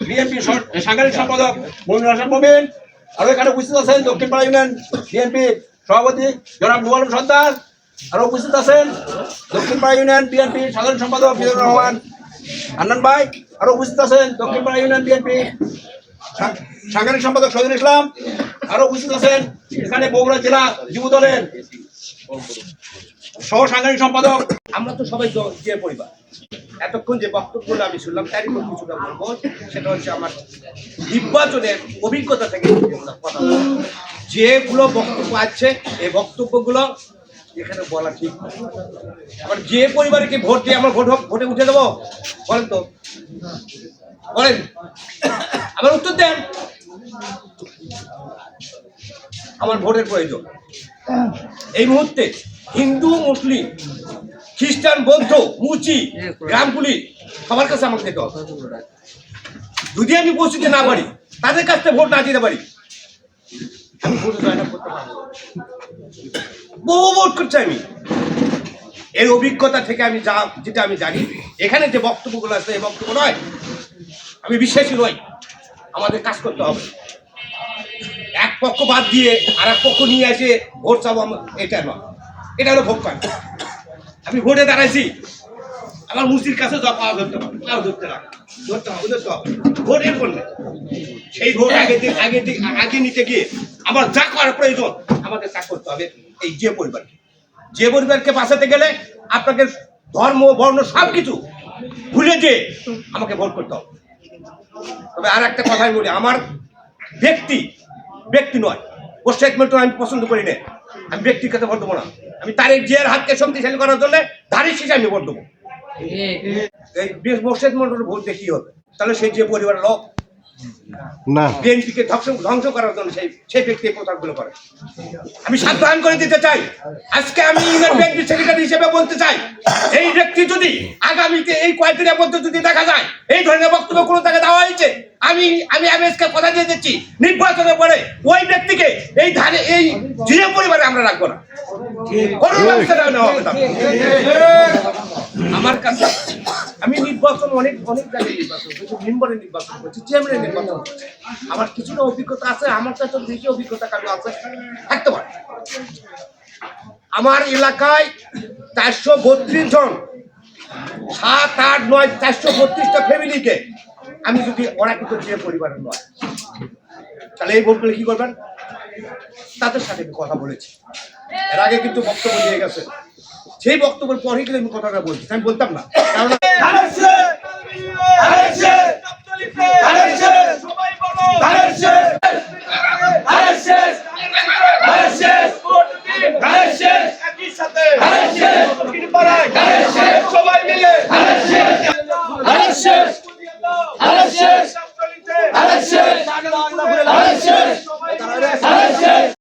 BNP সাংগঠনিক সম্পাদক মমিনুল হাসান মমিন। আরো এখানে উপস্থিত আছেন দক্ষিণ পাড়া ইউনিয়ন বিএনপি সভাপতি জনাব নুর আলম সর্দার। আরো উপস্থিত আছেন দক্ষিণ পাড়া ইউনিয়ন বিএনপি সাধারণ সম্পাদক মিজানুর রহমান আন্নান ভাই। আরো উপস্থিত আছেন দক্ষিণ পাড়া ইউনিয়ন বিএনপি সাংগঠনিক সম্পাদক শহীদুল ইসলাম। আরো উপস্থিত আছেন এখানে বগুড়া জেলা যুব দলের সহ সাংগঠনিক সম্পাদক। আমরা তো সবাই যে পরিবার। এতক্ষণ যে বক্তব্যগুলো আমি শুনলাম তারই কিছুটা বলবো, সেটা হচ্ছে আমার নির্বাচনের অভিজ্ঞতা থেকে কথা। যেগুলো বক্তব্য আছে এই বক্তব্যগুলো এখানে বলা ঠিক। আবার যে পরিবারকে ভোট দিয়ে আমরা ভোটে উঠে দেবো বলেন তো, বলেন আবার উত্তর দেন। আমার ভোটের প্রয়োজন এই মুহূর্তে। হিন্দু, মুসলিম, খ্রিস্টান, বৌদ্ধ, মুচি, গ্রামগুলি সবার কাছে আমাকে যেতে হবে। যদি আমি পৌঁছতে না পারি, তাদের কাছ থেকে ভোট না দিতে পারি, আমি ভোট জয় না করতে পারবো। বহু ভোট করছি আমি। এর অভিজ্ঞতা থেকে আমি যেটা আমি জানি, এখানে যে বক্তব্যগুলো আছে এই বক্তব্য নয়, আমি বিশ্বাসী নই। আমাদের কাজ করতে হবে। এক পক্ষ বাদ দিয়ে আর এক পক্ষ নিয়ে এসে ভোট চাবো, এটা নয়। এটা হলো ভোট পান। আমি ভোটে দাঁড়াইছি, আমার মুসির কাছে যা পাওয়া ধরতে হবে, পাওয়া ধরতে হবে ভোটের করলে। সেই ভোট আগে নিতে গিয়ে আমার যা করার প্রয়োজন আমাদের তা করতে হবে। এই যে পরিবারকে বাঁচাতে গেলে আপনাকে ধর্ম, বর্ণ সব কিছু ভুলে দিয়ে আমাকে ভোট করতে হবে। তবে আর একটা কথাই বলি, আমার ব্যক্তি নয়, ও স্টেটমেন্ট আমি পছন্দ করি না। আমি ব্যক্তির কাছে ভোট দেবো না। আমি তারেক জিয়ার হাতকে শক্তিশালী করার জন্য ধানের শীষে আমি ভোট দেবো। এই স্টেটমেন্টের ভোট দিয়ে কি হবে? তাহলে সেই যে পরিবারের লোক না বিএনপিকে ধ্বংস করার জন্য সেই ব্যক্তি প্রচারগুলো করে। আমি সাবধান করে দিতে চাই। আজকে আমি ইউনিয়ন বিএনপি সেক্রেটারি হিসেবে বলতে চাই, এই ব্যক্তি যদি আগামীতে এই কয়েকদিনের মধ্যে যদি দেখা যায় এই ধরনের বক্তব্য কোনো জায়গায় দেওয়া হয়েছে, আমি আজকে কথা দিয়ে দিচ্ছি, নির্বাচনের পরে ওই ব্যক্তিকে এই জিয়া পরিবারে আমরা রাখবো না। আমার কাছে আমি নির্বাচন অনেক জায়গায় নির্বাচন করছি, মেম্বারের নির্বাচন করছি, চেয়ারম্যানের নির্বাচন করছি। আমার কিছুটা অভিজ্ঞতা আছে, আমার কাছে বেশি অভিজ্ঞতা কারো আছে থাকতে পারে। আমার এলাকায় 432 জন, 7, 8, 9, 432টা ফ্যামিলিকে আমি যদি ওরা কিন্তু যে পরিবারের নয়, তাহলে এই ভোটগুলো কি করবেন? তাদের সাথে আমি কথা বলেছি, এর আগে কিন্তু বক্তব্য দিয়ে গেছে। সেই বক্তব্যের পরে কিন্তু আমি কথাটা বলছি, আমি বলতাম না। সবাই মিলে